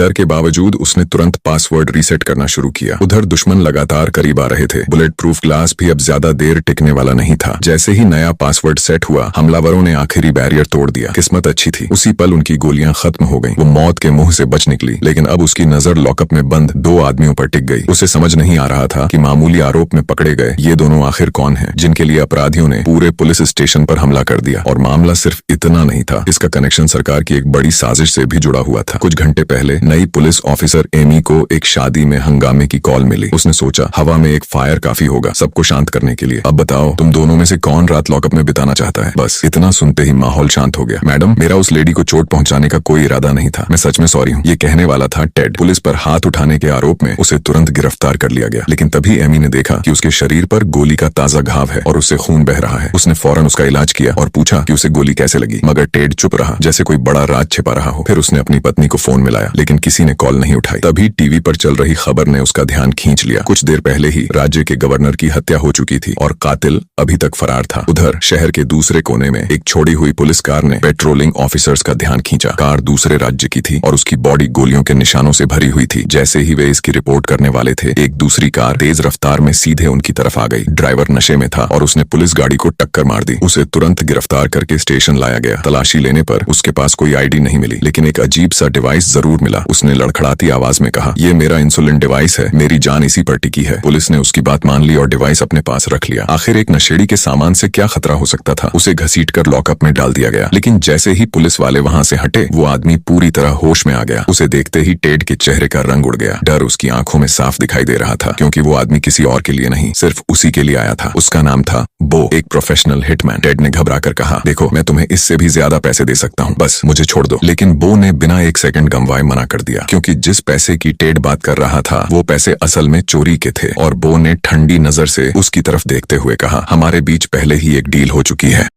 डर के बावजूद उसने तुरंत पासवर्ड रीसेट करना शुरू किया। उधर दुश्मन लगातार करीब आ रहे थे। बुलेट प्रूफ ग्लास भी अब ज्यादा देर टिकने वाला नहीं था। जैसे ही नया पासवर्ड सेट हुआ, हमलावरों ने आखिरी बैरियर तोड़ दिया। किस्मत अच्छी थी, उसी पल उनकी गोलियां खत्म हो गईं। वो मौत के मुंह से बच निकली, लेकिन अब उसकी नजर लॉकअप में बंद 2 आदमियों पर टिक गई। उसे समझ नहीं आ रहा था कि मामूली आरोप में पकड़े गए ये दोनों आखिर कौन हैं, जिनके लिए अपराधियों ने पूरे पुलिस स्टेशन पर हमला कर दिया। और मामला सिर्फ इतना नहीं था, इसका कनेक्शन सरकार की एक बड़ी साजिश से भी जुड़ा हुआ था। कुछ घंटे पहले नई पुलिस ऑफिसर एमी को एक शादी में हंगामे की कॉल मिली। उसने सोचा हवा में एक फायर काफी होगा सबको शांत करने के लिए। अब बताओ तुम दोनों में से कौन रात लॉकअप में बिताना चाहता है। बस इतना सुनते ही माहौल शांत हो गया। मैडम, मेरा उस लेडी को चोट पहुंचाने का कोई इरादा नहीं था, मैं सच में सॉरी हूँ, ये कहने वाला था टेड। पुलिस पर हाथ उठाने के आरोप में उसे तुरंत गिरफ्तार कर लिया गया। लेकिन तभी एमी ने देखा कि उसके शरीर पर गोली का ताजा घाव है और उससे खून बह रहा है। उसने फौरन उसका इलाज किया और पूछा कि उसे गोली कैसे लगी, मगर टेड चुप रहा, जैसे कोई बड़ा राज छिपा रहा हो। फिर उसने अपनी पत्नी को फोन मिलाया, लेकिन किसी ने कॉल नहीं उठाई। तभी टीवी पर चल रही खबर ने उसका ध्यान खींच लिया। कुछ देर पहले ही राज्य के गवर्नर की हत्या हो चुकी थी और कातिल अभी तक फरार था। उधर शहर के दूसरे कोने में एक छोड़ी हुई पुलिस कार ने पेट्रोलिंग ऑफिसर्स का ध्यान खींचा। कार दूसरे राज्य की थी और उसकी बॉडी गोलियों के निशानों से भरी हुई थी। जैसे ही वे इसकी रिपोर्ट करने वाले थे, एक दूसरी कार तेज रफ्तार में सीधे उनकी तरफ आ गई। ड्राइवर नशे में था और उसने पुलिस गाड़ी को टक्कर मार दी। उसे तुरंत गिरफ्तार करके स्टेशन लाया गया। तलाशी लेने पर उसके पास कोई आईडी नहीं मिली, लेकिन एक अजीब सा डिवाइस जरूर मिला। उसने लड़खड़ाती आवाज में कहा, ये मेरा इंसुलिन डिवाइस है, मेरी जान इसी पर टिकी है। पुलिस ने उसकी बात मान ली और डिवाइस अपने पास रख लिया। आखिर एक नशेड़ी के सामान से क्या खतरा हो सकता था। उसे घसीटकर लॉकअप में डाल दिया गया। लेकिन जैसे ही पुलिस वाले वहां से हटे, वो आदमी पूरी तरह होश में आ गया। उसे देखते ही टेड के चेहरे का रंग उड़ गया। डर उसकी आंखों में साफ दिखाई दे रहा था, क्योंकि वो आदमी किसी और के लिए नहीं, सिर्फ उसी के लिए आया था। उसका नाम था बो, एक प्रोफेशनल हिटमैन। टेड ने घबराकर कहा, देखो मैं तुम्हें इससे भी ज्यादा पैसे दे सकता हूँ, बस मुझे छोड़ दो। लेकिन बो ने बिना एक सेकंड गंवाए मना कर दिया, क्योंकि जिस पैसे की टेड बात कर रहा था वो पैसे असल में चोरी के थे। और बो ने ठंडी नजर से उसकी तरफ देखते हुए कहा, हमारे बीच पहले ही एक डील हो चुकी है।